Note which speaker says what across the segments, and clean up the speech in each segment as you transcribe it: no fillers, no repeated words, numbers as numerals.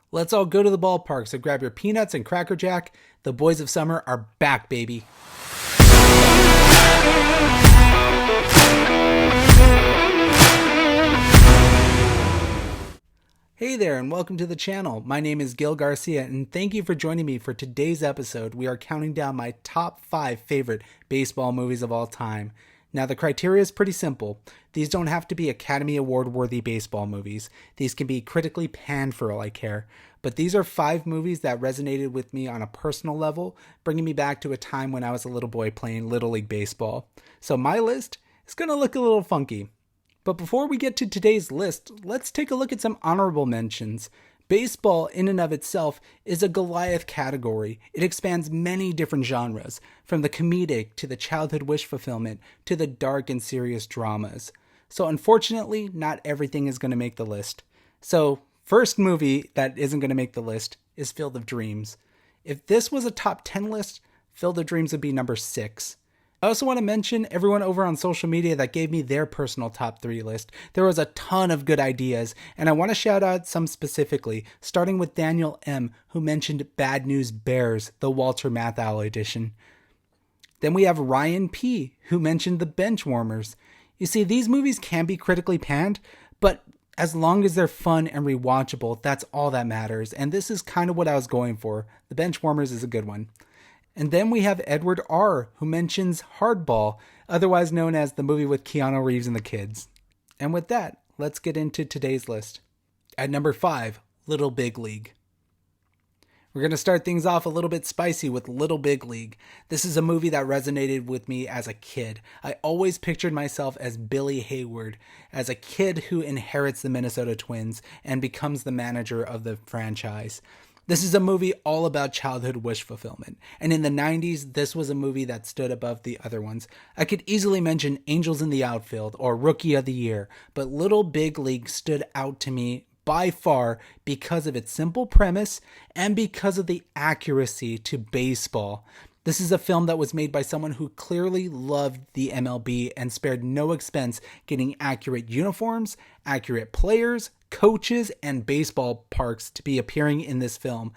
Speaker 1: Let's all go to the ballpark, so grab your peanuts and Cracker Jack. The boys of summer are back, baby. Hey there, and welcome to the channel. My name is Gil Garcia, and thank you for joining me for today's episode. We are counting down my top 5 favorite baseball movies of all time. Now, the criteria is pretty simple. These don't have to be Academy Award-worthy baseball movies. These can be critically panned for all I care. But these are 5 movies that resonated with me on a personal level, bringing me back to a time when I was a little boy playing Little League Baseball. So my list is going to look a little funky. But before we get to today's list, let's take a look at some honorable mentions. Baseball, in and of itself, is a Goliath category. It expands many different genres, from the comedic to the childhood wish fulfillment to the dark and serious dramas. So unfortunately, not everything is going to make the list. So, first movie that isn't going to make the list is Field of Dreams. If this was a top 10 list, Field of Dreams would be number 6. I also want to mention everyone over on social media that gave me their personal top 3 list. There was a ton of good ideas, and I want to shout out some specifically, starting with Daniel M., who mentioned Bad News Bears, the Walter Matthau edition. Then we have Ryan P., who mentioned The Benchwarmers. You see, these movies can be critically panned, but as long as they're fun and rewatchable, that's all that matters, and this is kind of what I was going for. The Benchwarmers is a good one. And then we have Edward R., who mentions Hardball, otherwise known as the movie with Keanu Reeves and the kids. And with that, let's get into today's list. At number 5, Little Big League. We're going to start things off a little bit spicy with Little Big League. This is a movie that resonated with me as a kid. I always pictured myself as Billy Hayward, as a kid who inherits the Minnesota Twins and becomes the manager of the franchise. This is a movie all about childhood wish fulfillment, and in the 90s, this was a movie that stood above the other ones. I could easily mention Angels in the Outfield or Rookie of the Year, but Little Big League stood out to me by far because of its simple premise and because of the accuracy to baseball. This is a film that was made by someone who clearly loved the MLB and spared no expense getting accurate uniforms, accurate players, coaches, and baseball parks to be appearing in this film.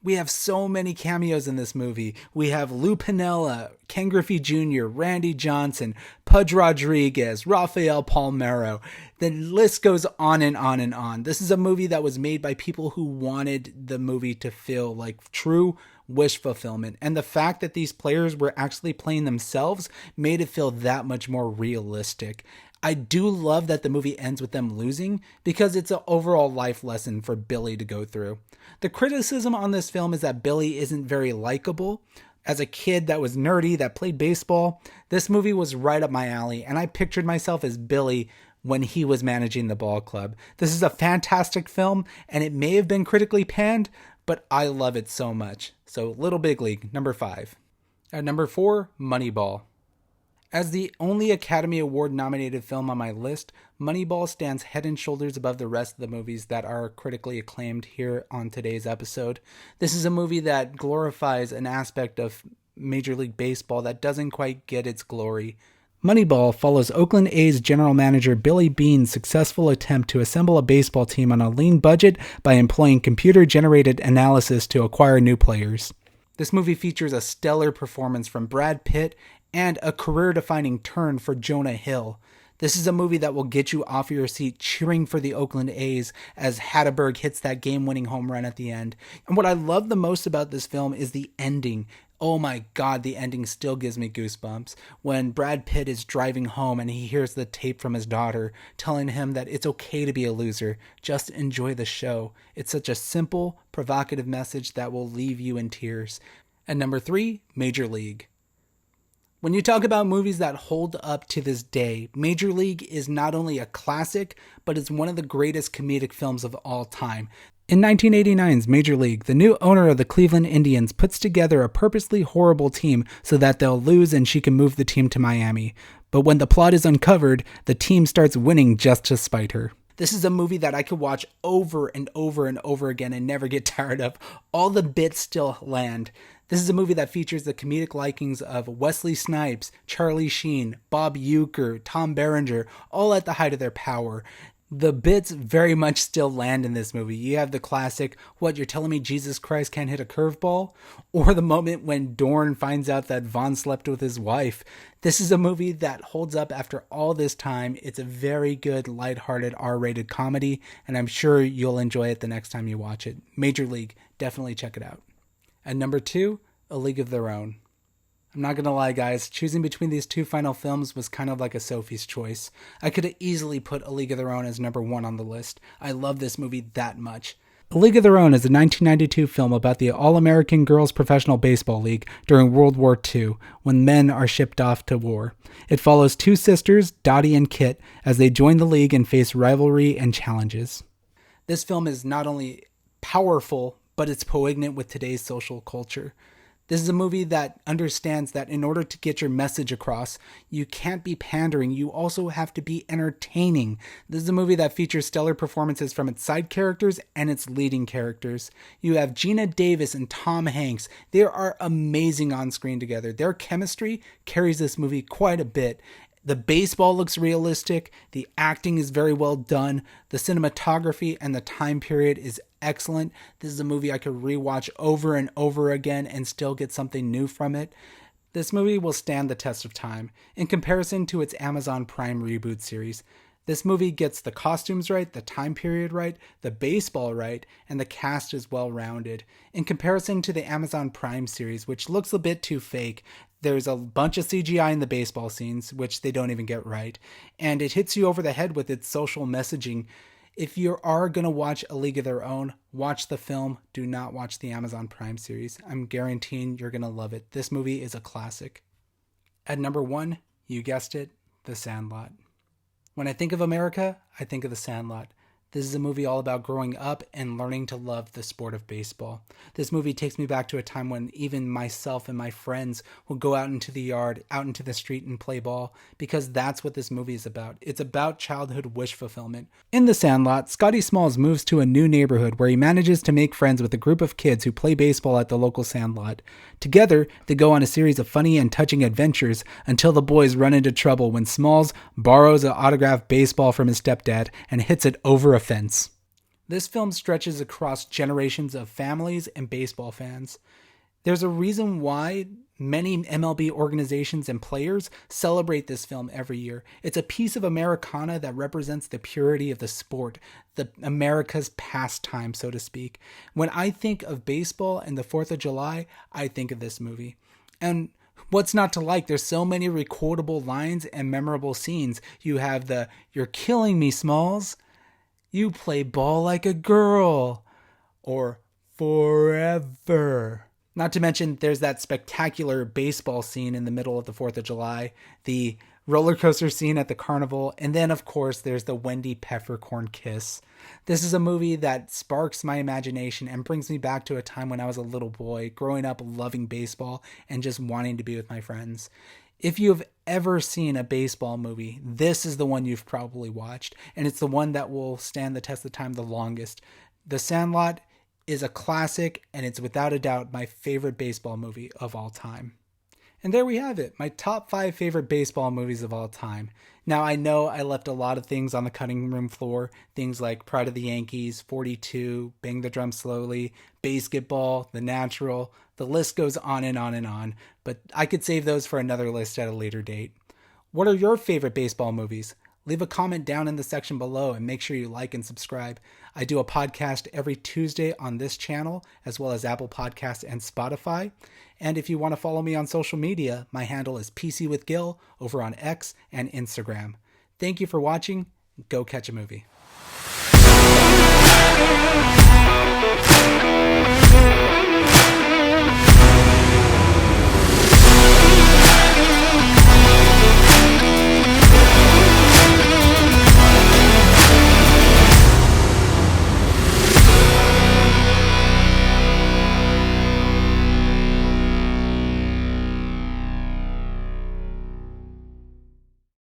Speaker 1: We have so many cameos in this movie. We have Lou Piniella, Ken Griffey Jr., Randy Johnson, Pudge Rodriguez, Rafael Palmeiro. The list goes on and on and on. This is a movie that was made by people who wanted the movie to feel like true wish fulfillment. And the fact that these players were actually playing themselves made it feel that much more realistic. I do love that the movie ends with them losing because it's an overall life lesson for Billy to go through. The criticism on this film is that Billy isn't very likable. As a kid that was nerdy, that played baseball, this movie was right up my alley, and I pictured myself as Billy when he was managing the ball club. This is a fantastic film, and it may have been critically panned, but I love it so much. So Little Big League, number 5. At number 4, Moneyball. As the only Academy Award nominated film on my list, Moneyball stands head and shoulders above the rest of the movies that are critically acclaimed here on today's episode. This is a movie that glorifies an aspect of Major League Baseball that doesn't quite get its glory. Moneyball follows Oakland A's general manager Billy Beane's successful attempt to assemble a baseball team on a lean budget by employing computer-generated analysis to acquire new players. This movie features a stellar performance from Brad Pitt and a career-defining turn for Jonah Hill. This is a movie that will get you off your seat cheering for the Oakland A's as Hatteberg hits that game-winning home run at the end. And what I love the most about this film is the ending. Oh my God, the ending still gives me goosebumps. When Brad Pitt is driving home and he hears the tape from his daughter telling him that it's okay to be a loser, just enjoy the show. It's such a simple, provocative message that will leave you in tears. And number 3, Major League. When you talk about movies that hold up to this day, Major League is not only a classic, but it's one of the greatest comedic films of all time. In 1989's Major League, the new owner of the Cleveland Indians puts together a purposely horrible team so that they'll lose and she can move the team to Miami. But when the plot is uncovered, the team starts winning just to spite her. This is a movie that I could watch over and over and over again and never get tired of. All the bits still land. This is a movie that features the comedic likings of Wesley Snipes, Charlie Sheen, Bob Uecker, Tom Berenger, all at the height of their power. The bits very much still land in this movie. You have the classic, what, you're telling me Jesus Christ can't hit a curveball? Or the moment when Dorn finds out that Vaughn slept with his wife. This is a movie that holds up after all this time. It's a very good, lighthearted, R-rated comedy, and I'm sure you'll enjoy it the next time you watch it. Major League, definitely check it out. At number 2, A League of Their Own. I'm not gonna lie, guys, choosing between these two final films was kind of like a Sophie's choice. I could have easily put A League of Their Own as number 1 on the list. I love this movie that much. A League of Their Own is a 1992 film about the All-American Girls Professional Baseball League during World War II, when men are shipped off to war. It follows two sisters, Dottie and Kit, as they join the league and face rivalry and challenges. This film is not only powerful, but it's poignant with today's social culture. This is a movie that understands that in order to get your message across, you can't be pandering. You also have to be entertaining. This is a movie that features stellar performances from its side characters and its leading characters. You have Gina Davis and Tom Hanks. They are amazing on screen together. Their chemistry carries this movie quite a bit. The baseball looks realistic. The acting is very well done. The cinematography and the time period is excellent. This is a movie I could rewatch over and over again and still get something new from it. This movie will stand the test of time. In comparison to its Amazon Prime reboot series, this movie gets the costumes right, the time period right, the baseball right, and the cast is well-rounded. In comparison to the Amazon Prime series, which looks a bit too fake, there's a bunch of CGI in the baseball scenes, which they don't even get right, and it hits you over the head with its social messaging. If you are going to watch A League of Their Own, watch the film. Do not watch the Amazon Prime series. I'm guaranteeing you're going to love it. This movie is a classic. At number 1, you guessed it, The Sandlot. When I think of America, I think of The Sandlot. This is a movie all about growing up and learning to love the sport of baseball. This movie takes me back to a time when even myself and my friends would go out into the yard, out into the street and play ball, because that's what this movie is about. It's about childhood wish fulfillment. In The Sandlot, Scotty Smalls moves to a new neighborhood where he manages to make friends with a group of kids who play baseball at the local sandlot. Together, they go on a series of funny and touching adventures until the boys run into trouble when Smalls borrows an autographed baseball from his stepdad and hits it over a fence. This film stretches across generations of families and baseball fans. There's a reason why many MLB organizations and players celebrate this film every year. It's a piece of Americana that represents the purity of the sport, the America's pastime, so to speak. When I think of baseball and the 4th of July, I think of this movie. And what's not to like? There's so many quotable lines and memorable scenes. You have the, "You're killing me, Smalls. You play ball like a girl," or "forever." Not to mention, there's that spectacular baseball scene in the middle of the 4th of July, the roller coaster scene at the carnival, and then, of course, there's the Wendy Peppercorn kiss. This is a movie that sparks my imagination and brings me back to a time when I was a little boy, growing up loving baseball and just wanting to be with my friends. If you've ever seen a baseball movie, this is the one you've probably watched, and it's the one that will stand the test of time the longest. The Sandlot is a classic, and it's without a doubt my favorite baseball movie of all time. And there we have it, my top 5 favorite baseball movies of all time. Now, I know I left a lot of things on the cutting room floor, things like Pride of the Yankees, 42, Bang the Drum Slowly, Basketball, The Natural. The list goes on and on and on, but I could save those for another list at a later date. What are your favorite baseball movies? Leave a comment down in the section below and make sure you like and subscribe. I do a podcast every Tuesday on this channel, as well as Apple Podcasts and Spotify. And if you want to follow me on social media, my handle is PC with Gil over on X and Instagram. Thank you for watching. Go catch a movie.